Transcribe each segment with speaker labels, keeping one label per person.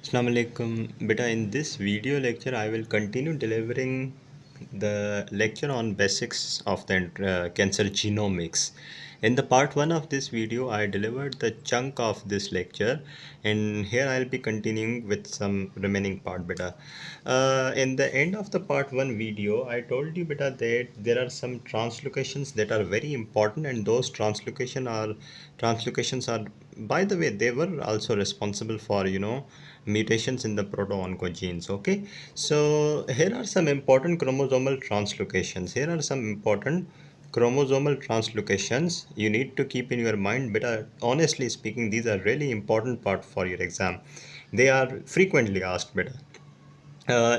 Speaker 1: Assalamu alaikum. Beta, in this video lecture, I will continue delivering the lecture on basics of the cancer genomics. In the part 1 of this video, I delivered the chunk of this lecture, and here I'll be continuing with some remaining part, beta. In the end of the part 1 video, I told you, beta, that there are some translocations that are very important, and those translocations are, by the way, they were also responsible for mutations in the proto-oncogenes. Okay, so here are some important chromosomal translocations. Here are some important chromosomal translocations you need to keep in your mind. But honestly speaking, these are really important part for your exam. They are frequently asked. Better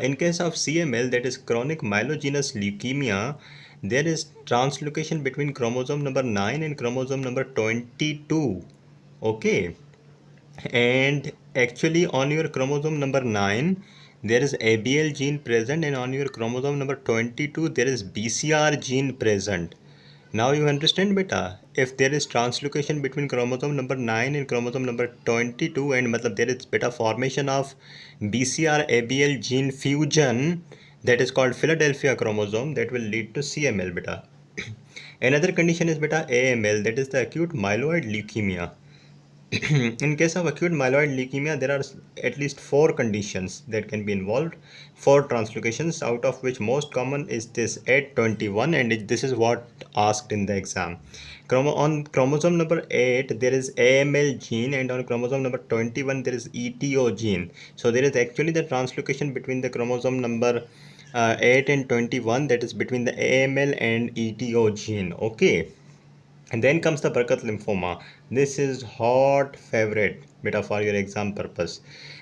Speaker 1: in case of CML, that is chronic myelogenous leukemia, there is translocation between chromosome number 9 and chromosome number 22. Okay, and actually on your chromosome number 9 there is ABL gene present, and on your chromosome number 22 there is BCR gene present. Now you understand, beta, if there is translocation between chromosome number 9 and chromosome number 22, and matlab there is beta formation of BCR ABL gene fusion, that is called Philadelphia chromosome, that will lead to CML, beta. Another condition is beta AML, that is the acute myeloid leukemia. In case of acute myeloid leukemia, there are at least 4 conditions that can be involved, 4 translocations, out of which most common is this 821, and this is what asked in the exam. On chromosome number 8 there is AML gene, and on chromosome number 21 there is ETO gene. So there is actually the translocation between the chromosome number 8 and 21, that is between the AML and ETO gene. Okay, and then comes the Burkitt lymphoma. This is hot favorite beta for your exam purpose.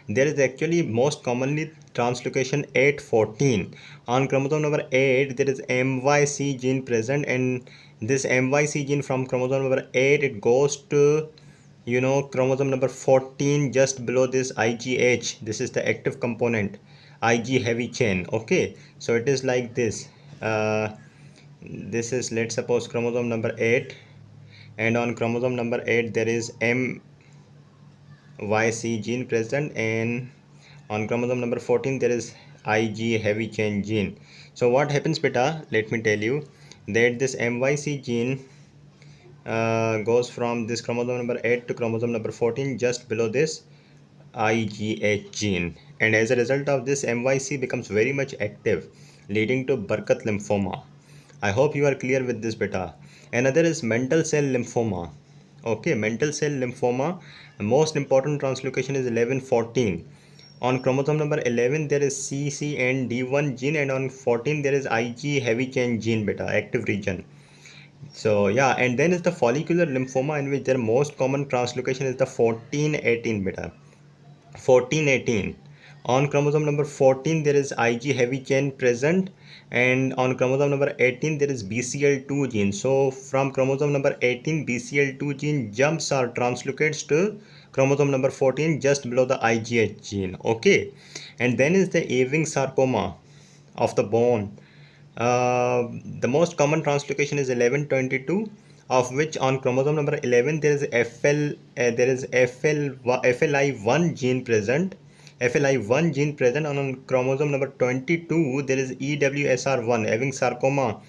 Speaker 1: There is actually most commonly translocation 814. On chromosome number 8 there is MYC gene present, and this MYC gene from chromosome number 8 it goes to chromosome number 14 just below this IGH. This is the active component, IG heavy chain. Okay, so it is like this. This is, let's suppose, chromosome number 8, and on chromosome number 8 there is MYC gene present, and on chromosome number 14 there is IG heavy chain gene. So what happens, beta, let me tell you that this MYC gene goes from this chromosome number 8 to chromosome number 14 just below this IGH gene, and as a result of this, MYC becomes very much active, leading to Burkitt lymphoma. I hope you are clear with this, beta. Another is mantle cell lymphoma. Okay, mantle cell lymphoma, the most important translocation is 1114. On chromosome number 11 there is CCND1 gene, and on 14 there is IG heavy chain gene, beta, active region. So yeah, and then is the follicular lymphoma, in which their most common translocation is the 1418, beta. 1418. On chromosome number 14 there is IG heavy chain present, and on chromosome number 18 there is BCL2 gene. So from chromosome number 18, BCL2 gene jumps or translocates to chromosome number 14 just below the IGH gene. Okay, and then is the Ewing sarcoma of the bone. The most common translocation is 1122, of which on chromosome number 11 there is FLI1 gene present. FLI1 gene present, and on chromosome number 22 there is EWSR1, Ewing sarcoma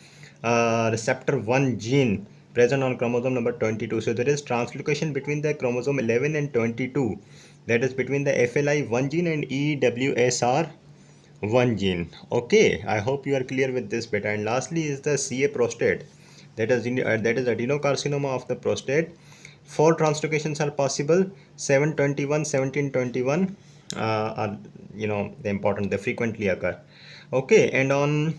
Speaker 1: receptor 1 gene present on chromosome number 22. So there is translocation between the chromosome 11 and 22, that is between the FLI1 gene and EWSR1 gene. Okay, I hope you are clear with this, beta. And lastly is the CA prostate, that is adenocarcinoma of the prostate. 4 translocations are possible, 721, 1721 are the important, they frequently occur. Okay, and on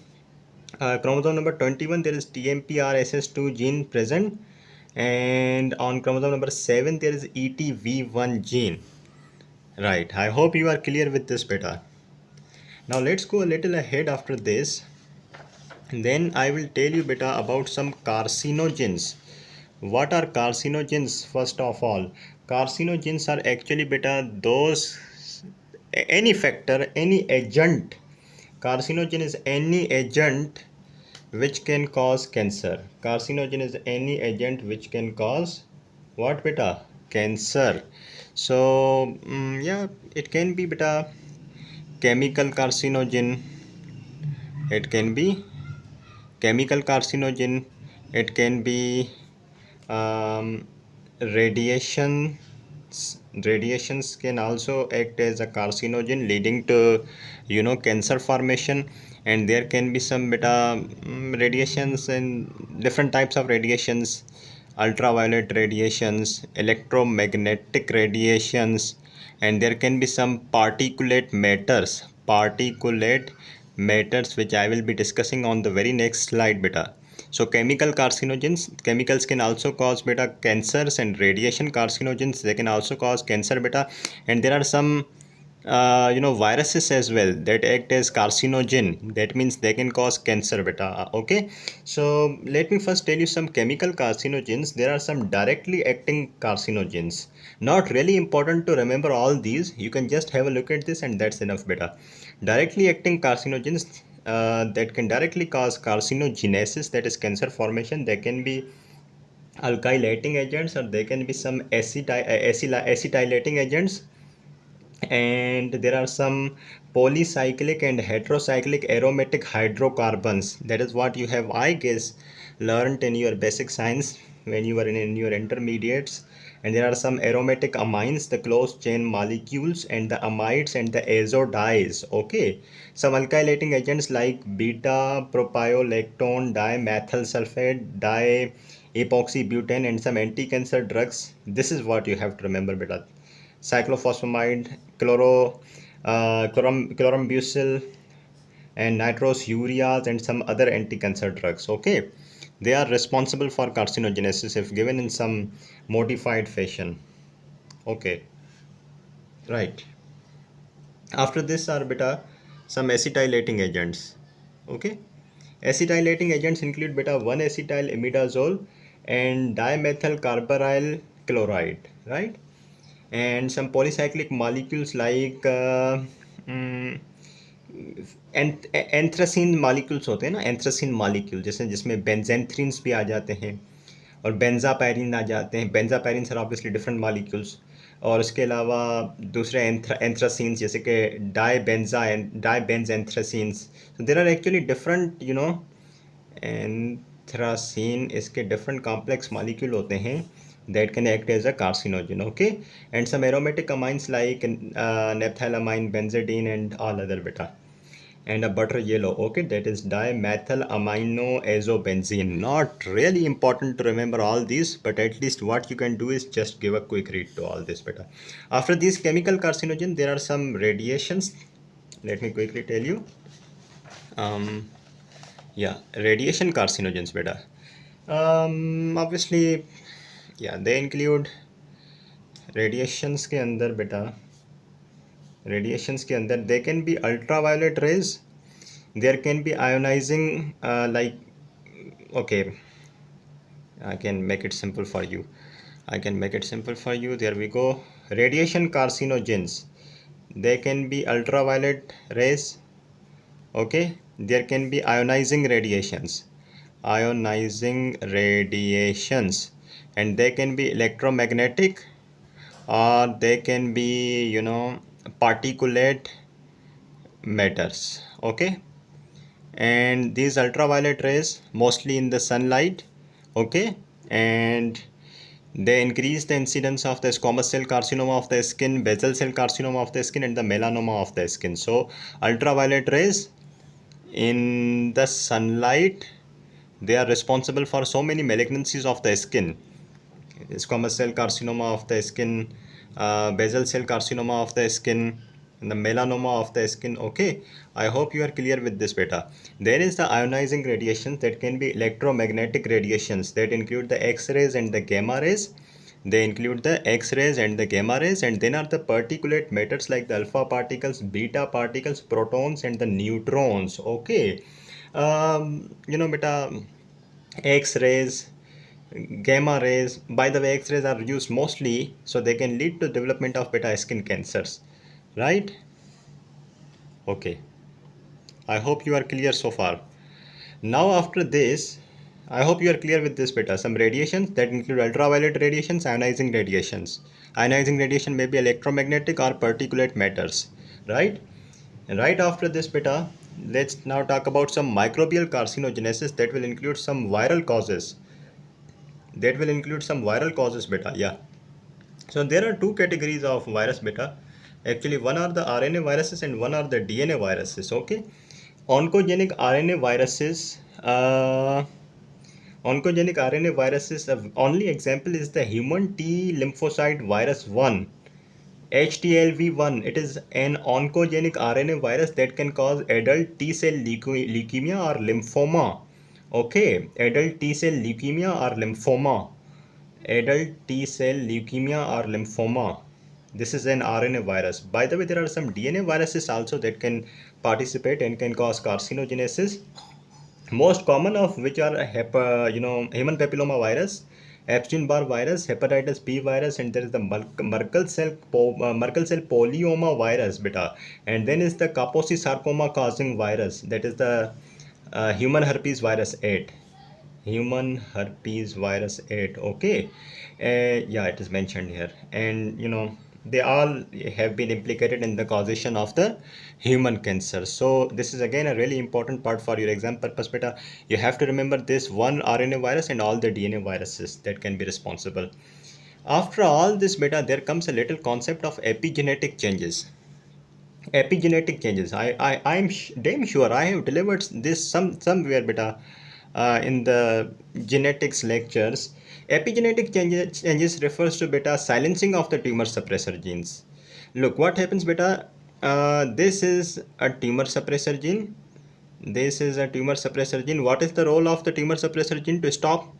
Speaker 1: chromosome number 21 there is TMPRSS2 gene present, and on chromosome number 7 there is ETV1 gene. Right, I hope you are clear with this, beta. Now let's go a little ahead after this. Then I will tell you, beta, about some carcinogens. What are carcinogens? First of all, carcinogens are actually, beta, those, any factor, any agent. Carcinogen is any agent which can cause cancer. Carcinogen is any agent which can cause what, beta? cancer. So yeah, it can be beta chemical carcinogen, it can be chemical carcinogen, it can be um, radiations can also act as a carcinogen leading to cancer formation. And there can be some beta radiations and different types of radiations: ultraviolet radiations, electromagnetic radiations, and there can be some particulate matters which I will be discussing on the very next slide beta. So chemical carcinogens, chemicals can also cause beta cancers, and radiation carcinogens, they can also cause cancer beta. And there are some viruses as well that act as carcinogen, that means they can cause cancer beta. Okay, so let me first tell you some chemical carcinogens. There are some directly acting carcinogens, not really important to remember all these, you can just have a look at this and that's enough beta. Directly acting carcinogens that can directly cause carcinogenesis, that is cancer formation. They can be alkylating agents, or they can be some acetylating agents. And there are some polycyclic and heterocyclic aromatic hydrocarbons. That is what you have, I guess, learned in your basic science when you were in your intermediates. And there are some aromatic amines, the closed chain molecules, and the amides and the azodies. Okay, some alkylating agents like beta propiolactone, dimethyl sulfate, epoxybutane, and some anti-cancer drugs. This is what you have to remember beta: cyclophosphamide, chlorambucil, and nitrosoureas, and some other anti-cancer drugs. Okay, they are responsible for carcinogenesis if given in some modified fashion. Okay, right. After this are beta some acetylating agents. Okay, acetylating agents include beta 1-acetyl imidazole and dimethyl carbaryl chloride, right? And some polycyclic molecules like mm, anthracene molecules होते हैं ना, anthracene molecule जैसे जिसमें बेंजेंथ्रीन्स भी आ जाते हैं और बेंजापायरिन आ जाते हैं. Benzopyrene are obviously different molecules. और इसके अलावा दूसरे एंथ्रासीन्स जैसे कि डाईबेंजेंथ्रासीन्स. तो there are actually different anthracene, इसके डिफरेंट कॉम्प्लेक्स मॉलिक्यूल होते हैं that can act as a carcinogen. Okay, and some aromatic amines like naphthylamine, benzidine, and all other beta. And a butter yellow, okay, that is dimethyl amino azobenzene. Not really important to remember all these, but at least what you can do is just give a quick read to all this beta. After these chemical carcinogen, there are some radiations. Let me quickly tell you. Yeah, radiation carcinogens beta. Obviously, yeah, they include radiations के अंदर बेटा, radiations के अंदर they can be ultraviolet rays, there can be ionizing like, okay, I can make it simple for you. There we go. Radiation carcinogens, they can be ultraviolet rays. Okay, there can be ionizing radiations, and they can be electromagnetic, or they can be particulate matters. Okay, and these ultraviolet rays mostly in the sunlight. Okay, and they increase the incidence of the squamous cell carcinoma of the skin, basal cell carcinoma of the skin, and the melanoma of the skin. So ultraviolet rays in the sunlight, they are responsible for so many malignancies of the skin: squamous cell carcinoma of the skin, basal cell carcinoma of the skin, and the melanoma of the skin. Okay, I hope you are clear with this beta. There is the ionizing radiations, that can be electromagnetic radiations, that include the X-rays and the gamma rays. And then are the particulate matters like the alpha particles, beta particles, protons, and the neutrons. Okay, beta, X-rays, gamma rays. By the way, X-rays are used mostly so they can lead to development of beta skin cancers, right? Okay, I hope you are clear so far. Now after this, I hope you are clear with this beta. Some radiations that include ultraviolet radiations, ionizing radiations. Ionizing radiation may be electromagnetic or particulate matters, right? And right after this beta, let's now talk about some microbial carcinogenesis that will include some viral causes. That will include some viral causes beta. Yeah. So there are two categories of virus beta. Actually, one are the RNA viruses and one are the DNA viruses. Okay. Oncogenic RNA viruses. Oncogenic RNA viruses, only example is the human T lymphocyte virus 1, HTLV1. It is an oncogenic RNA virus that can cause adult T cell leukemia or lymphoma. Okay, adult T cell leukemia or lymphoma. Adult T cell leukemia or lymphoma. This is an RNA virus. By the way, there are some DNA viruses also that can participate and can cause carcinogenesis. Most common of which are human papilloma virus, Epstein-Barr virus, hepatitis B virus, and there is the Merkel cell polyoma virus beta, and then is the Kaposi sarcoma causing virus, that is the human herpes virus 8. Human herpes virus 8. Okay. Yeah, it is mentioned here, and they all have been implicated in the causation of the human cancer. So this is again a really important part for your exam purpose beta. You have to remember this one RNA virus and all the DNA viruses that can be responsible. After all this beta, there comes a little concept of epigenetic changes. Epigenetic changes, I'm damn sure I have delivered this somewhere beta, in the genetics lectures. Epigenetic changes refers to beta silencing of the tumor suppressor genes. Look what happens beta. This is a tumor suppressor gene. This is a tumor suppressor gene. What is the role of the tumor suppressor gene? To stop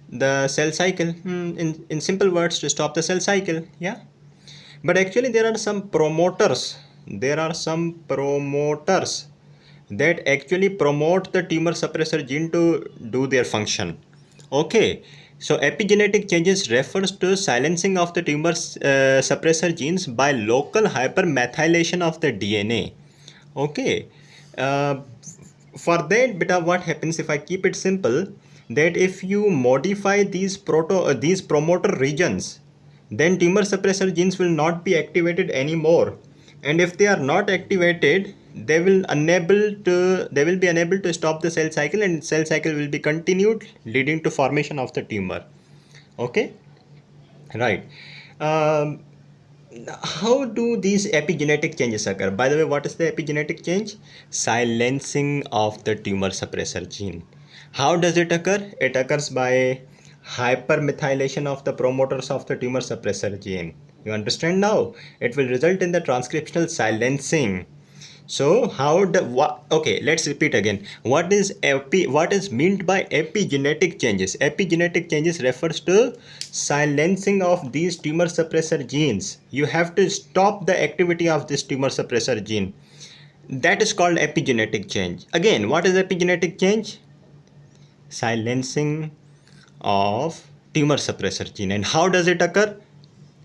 Speaker 1: the cell cycle. In simple words, to stop the cell cycle. Yeah. But actually there are some promoters. There are some promoters that actually promote the tumor suppressor gene to do their function. Okay. So epigenetic changes refers to silencing of the tumor suppressor genes by local hypermethylation of the DNA. Okay. Uh, for that beta, what happens if I keep it simple, that if you modify these promoter regions, then tumor suppressor genes will not be activated anymore, and if they are not activated, they will be unable to stop the cell cycle, and cell cycle will be continued, leading to formation of the tumor. Okay, right. um, how do these epigenetic changes occur? By the way, what is the epigenetic change? Silencing of the tumor suppressor gene. How does it occur? It occurs by hypermethylation of the promoters of the tumor suppressor gene. You understand now? It will result in the transcriptional silencing. So how the what? Okay, let's repeat again. What is meant by epigenetic changes? Epigenetic changes refers to silencing of these tumor suppressor genes. You have to stop the activity of this tumor suppressor gene. That is called epigenetic change. Again, what is epigenetic change? Silencing of tumor suppressor gene. And how does it occur?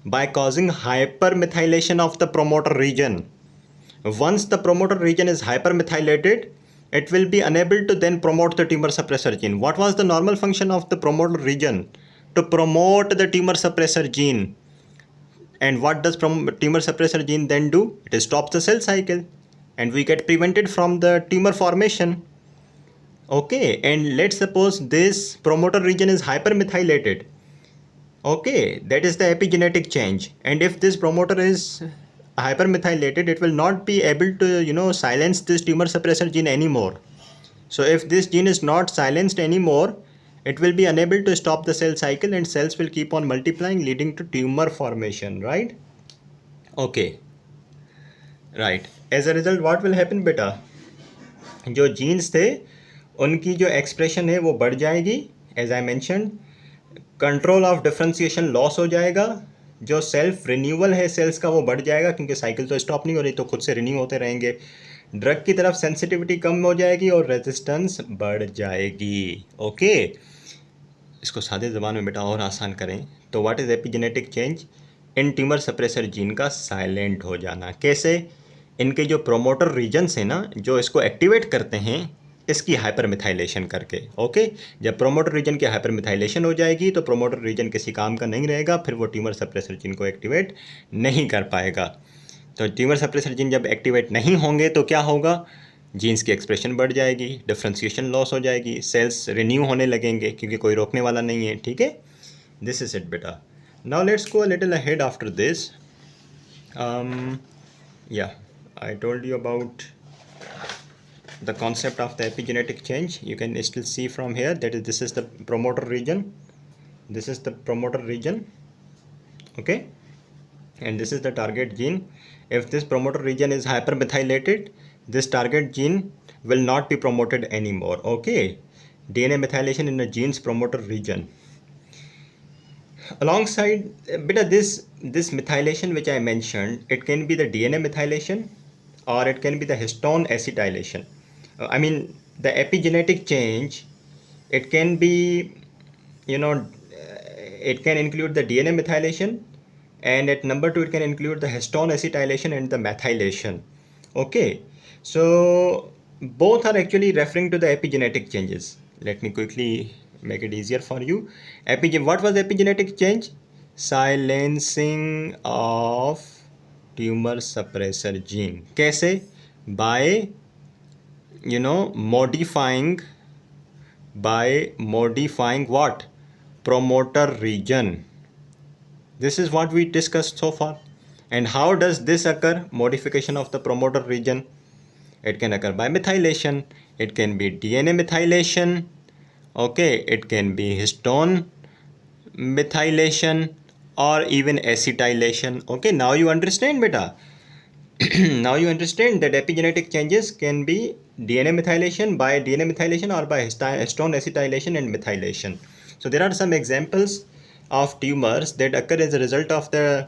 Speaker 1: By causing hypermethylation of the promoter region. Once the promoter region is hypermethylated, it will be unable to then promote the tumor suppressor gene. What was the normal function of the promoter region? To promote the tumor suppressor gene. And what does tumor suppressor gene then do? It stops the cell cycle, and we get prevented from the tumor formation. Okay, and let's suppose this promoter region is hypermethylated. Okay, that is the epigenetic change. And if this promoter is hypermethylated, it will not be able to silence this tumor suppressor gene anymore. So if this gene is not silenced anymore, it will be unable to stop the cell cycle, and cells will keep on multiplying, leading to tumor formation, right? Okay, right. As a result, what will happen beta? जो genes थे उनकी जो expression है वो बढ़ जाएगी. As I mention, control of differentiation loss हो जाएगा. जो सेल्फ रिन्यूअल है सेल्स का वो बढ़ जाएगा, क्योंकि साइकिल तो स्टॉप नहीं हो रही, तो खुद से रिन्यू होते रहेंगे. ड्रग की तरफ सेंसिटिविटी कम हो जाएगी और रेजिस्टेंस बढ़ जाएगी. ओके, इसको सादे ज़बान में बेटा और आसान करें तो what is epigenetic change? In tumour suppressor gene का साइलेंट हो जाना. कैसे? इनके जो प्रोमोटर रीजन्स हैं ना, जो इसको एक्टिवेट करते हैं, इसकी हाइपरमिथाइलेशन करके। ओके, जब प्रोमोटर रीजन की हाइपरमिथाइलेशन हो जाएगी तो प्रोमोटर रीजन किसी काम का नहीं रहेगा, फिर वो ट्यूमर सप्रेसर जीन को एक्टिवेट नहीं कर पाएगा। तो ट्यूमर सप्रेसर जीन जब एक्टिवेट नहीं होंगे तो क्या होगा, जीन्स की एक्सप्रेशन बढ़ जाएगी, डिफ्रेंशिएशन लॉस हो जाएगी, सेल्स रिन्यू होने लगेंगे क्योंकि कोई रोकने वाला नहीं है। ठीक है, दिस इज इट बेटा। Now let's go a little ahead after this. Yeah, I told you about the concept of the epigenetic change. You can still see from here that this is the promoter region, this is the promoter region, okay, and this is the target gene. If this promoter region is hypermethylated, this target gene will not be promoted anymore. Okay, DNA methylation in the gene's promoter region. Alongside beta, this methylation which I mentioned, it can be the DNA methylation or it can be the histone acetylation. I mean, the epigenetic change, it can be, it can include the DNA methylation, and at number 2 it can include the histone acetylation and the methylation. Okay, so both are actually referring to the epigenetic changes. Let me quickly make it easier for you. What was the epigenetic change? Silencing of tumor suppressor gene. कैसे? By modifying what? Promoter region. This is what we discussed so far. And how does this occur? Modification of the promoter region. It can occur by methylation. It can be DNA methylation. Okay, it can be histone methylation or even acetylation. Okay, now you understand, beta. Now you understand that epigenetic changes can be DNA methylation, by DNA methylation, or by histone acetylation and methylation. So there are some examples of tumors that occur as a result of the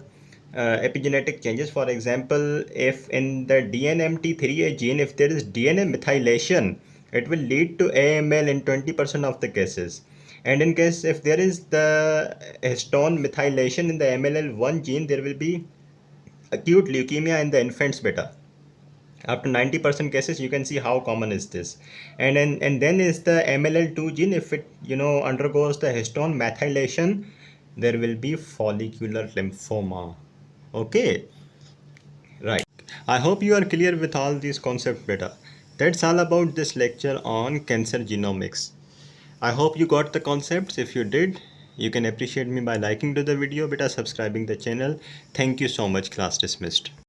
Speaker 1: epigenetic changes. For example, if in the DNMT3A gene, if there is DNA methylation, it will lead to AML in 20% of the cases. And in case if there is the histone methylation in the MLL1 gene, there will be acute leukemia in the infants, beta. Up to 90% cases, you can see how common is this. And then is the MLL2 gene, if it undergoes the histone methylation, there will be follicular lymphoma. Okay, right. I hope you are clear with all these concepts, beta. That's all about this lecture on cancer genomics. I hope you got the concepts. If you did, you can appreciate me by liking to the video, beta, subscribing the channel. Thank you so much. Class dismissed.